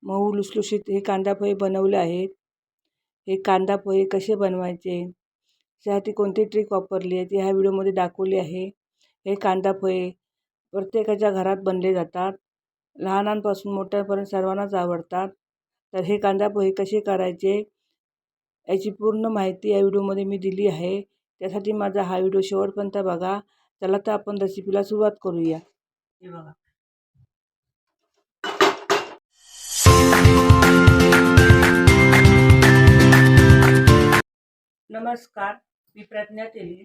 मऊ लुसलुशीत हे कांदा पोहे बनवले आहेत. हे कांदा पोहे कसे बनवायचे, त्यासाठी कोणती ट्रिक वापरली आहे ती ह्या व्हिडिओमध्ये दाखवली आहे. हे कांदा पोहे प्रत्येकाच्या घरात बनले जातात. लहानांपासून मोठ्यांपर्यंत सर्वांनाच आवडतात. तर हे कांदा पोहे कसे करायचे याची पूर्ण माहिती या व्हिडिओमध्ये मी दिली आहे. त्यासाठी माझा हा व्हिडिओ शेवटपर्यंत बघा. चला तर आपण रेसिपीला सुरुवात करूया. हे बघा, नमस्कार, मी प्रज्ञा तेली.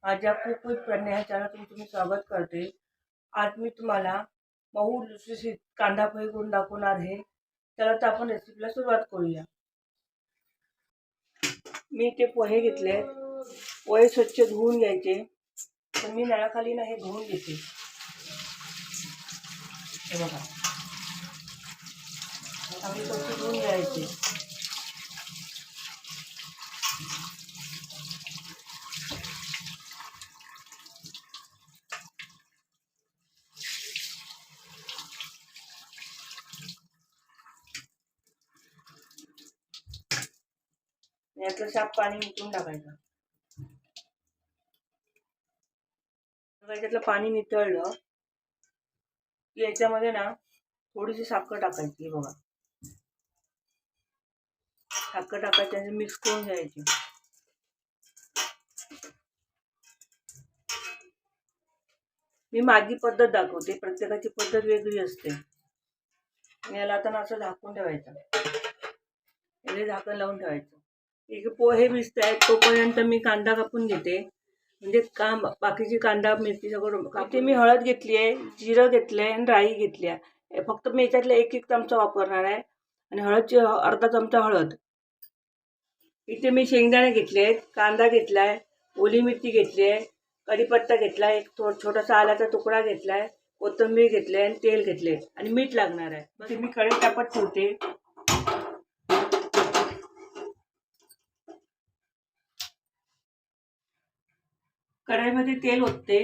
माझ्या कुक विथ प्रज्ञा या चॅनलमध्ये मी स्वागत करते. आज मी तुम्हाला मऊ लुसलुशीत कांदा पोहे करून दाखवणार आहे. चला तर आपण रेसिपीला सुरुवात करूया. मी ते पोहे घेतले. पोहे स्वच्छ धुवून घ्यायचे. तर मी नळाखाली ना हे धुवून घेते. हे बघा, चांगले स्वच्छ धुवून घ्यायचे. यातलं साफ पाणी निथळून टाकायचं. याच्यातलं पाणी निथळलं की याच्यामध्ये ना थोडीशी साखर टाकायची. बघा, साखर टाकायची आणि मिक्स करून घ्यायची. मी माझी पद्धत दाखवते, प्रत्येकाची पद्धत वेगळी असते. याला आता असं झाकून ठेवायचं. याला झाकण लावून ठेवायचं. एक पोहे भिजत आहेत तोपर्यंत मी कांदा कापून घेते. म्हणजे बाकीची कांदा मिरची सगळं कापते. मी हळद घेतली आहे, जिरं घेतलं आहे आणि राई घेतली आहे. फक्त मी याच्यातला एक चमचा वापरणार आहे आणि हळदची अर्धा चमचा हळद. इथे मी शेंगदाणे घेतले आहेत, कांदा घेतला आहे, ओली मिरची घेतली आहे, कढीपत्ता घेतला आहे, एक छोटासा आल्याचा तुकडा घेतला आहे, कोथिंबीर घेतली आहे आणि तेल घेतले आणि मीठ लागणार आहे. मग मी कढई तापत ठेवते. कढईमध्ये तेल ओतते.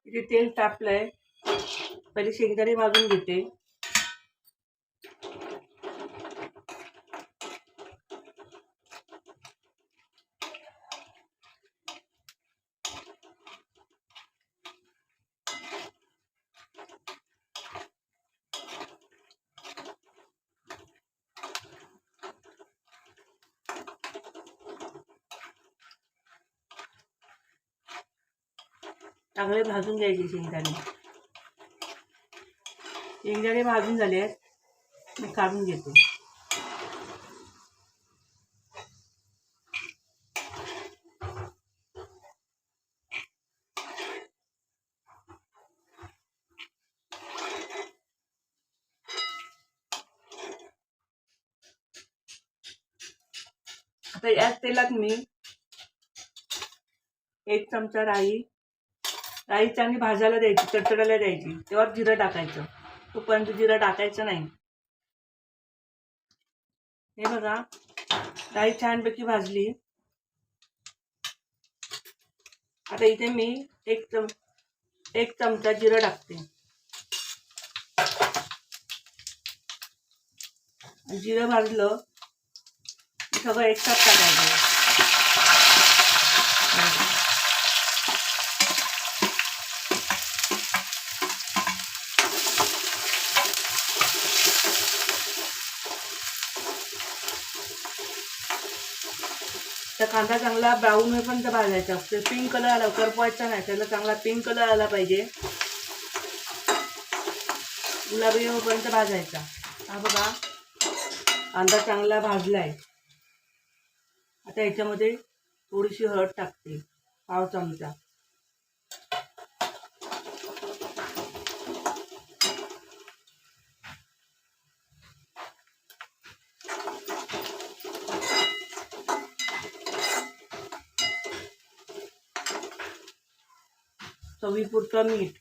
इथे तेल तापलंय. पहिले शेंगदाणे भाजून घेते. चांगले भाजून घ्यायचे शेंगदाणे. शेंगदाणे भाजून झाले आहेत, मी काढून घेते. आता याच तेलात मी एक चमचा राई चांगली भाजायला द्यायची, तडतडायला द्यायची. तेव्हा जिरं टाकायचं. तोपर्यंत जिरं टाकायचं नाही. हे बघा, राई छानपैकी भाजली. आता इथे मी एक चमचा जिरं टाकते. जिरं भाजलं सगळं एकसाथ टाकायचं. तर कांदा चांगला ब्राऊन होईपर्यंत भाजायचा. पिंक कलर आला, करपवायचा नाही. त्याला चांगला पिंक कलर आला पाहिजे. गुलाबी होईपर्यंत भाजायचा. हा बघा, कांदा चांगला भाजलाय. आता याच्यामध्ये थोडीशी हळद टाकते, पाव चमचा. चवीपुरतं मीठ.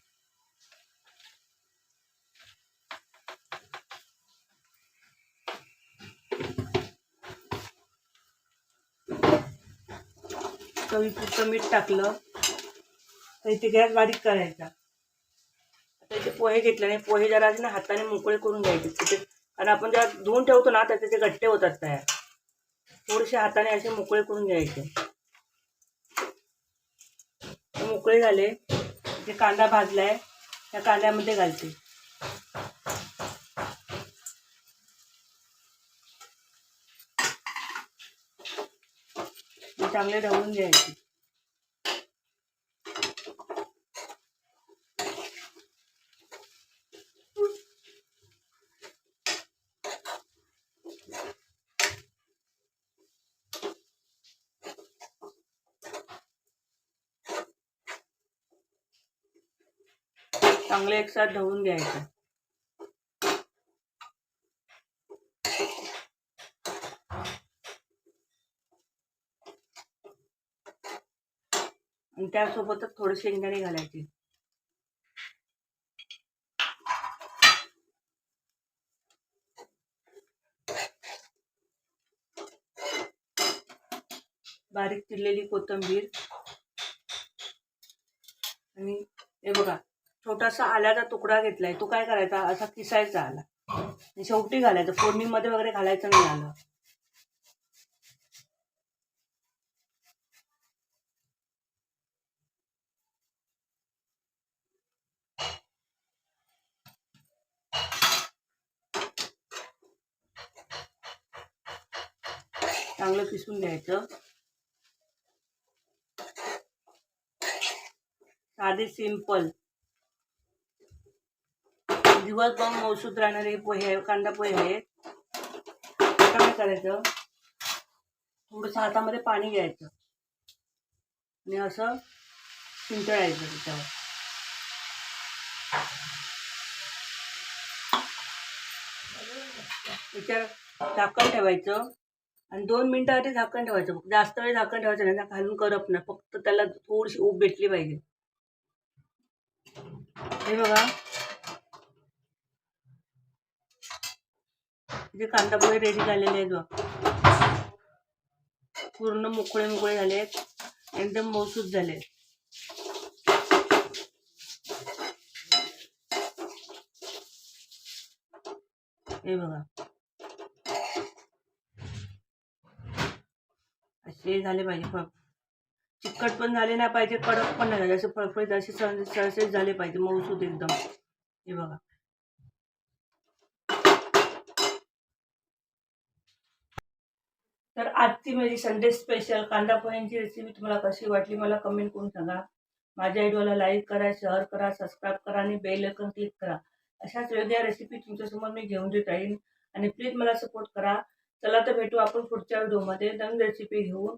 चवीपुरतं मीठ टाकलं. तर इथे गॅस बारीक करायचा. आता इथे पोहे घेतल्याने पोहे जरा ना हाताने मोकळे करून घ्यायचे तिथे, कारण आपण जेव्हा धुवून ठेवतो ना त्याचे ते गट्टे होतात तयार. थोडेसे हाताने असे मोकळे करून घ्यायचे. मोकळे झाले इथे कांदा भाजलाय, त्या कांद्यामध्ये घालते. चांगले ढवळून घ्यायचे. चांगले एकसाथ ढवळून घ्यायचे. आणि त्यासोबतच थोडे शेंगदाणे घालायचे. बारीक चिरलेली कोथिंबीर. आणि हे बघा छोटासा आल्याचा तुकडा घेतलाय, तो काय करायचा असा किसायचा आला आणि शेवटी घालायचं, फोडणीमध्ये वगैरे घालायचं नाही आलं. चांगलं किसून घ्यायचं. साधे सिंपल दिवसभर मौसूद राहणारे पोहे आहे, कांदा पोहे आहेत. काय करायचं थोडंसं हातामध्ये पाणी घ्यायचं आणि असं शिंतळायचं त्याच्यावर. त्याच्यावर झाकण ठेवायचं आणि 2 मिनिटासाठी झाकण ठेवायचं. जास्त वेळ झाकण ठेवायचं नाही, घालून करप नाही, फक्त त्याला थोडीशी ऊब भेटली पाहिजे. हे बघा इथे कांदा पोहे रेडी झालेले आहेत बघा. पूर्ण मोकळे मोकळे झाले आहेत, एकदम मौसूद झाले. हे बघा असे झाले पाहिजे. चिकट पण झाले नाही पाहिजे, कडक पण नाही झाले, असे फळफळीत असे सरसरीत झाले पाहिजे, मौसूद एकदम. हे बघा तर आजची माझी संडे स्पेशल कांदा पोह्यांची रेसिपी तुम्हाला कशी वाटली मला कमेंट करून सांगा. माझ्या व्हिडिओला लाईक करा, शेअर करा, सबस्क्राईब करा आणि बेल आयकॉन क्लिक करा. अशाच वेगळ्या रेसिपी तुमच्यासमोर मी घेऊन देत राहीन आणि प्लीज मला सपोर्ट करा. चला तर भेटू आपण पुढच्या व्हिडिओमध्ये नवीन रेसिपी घेऊन.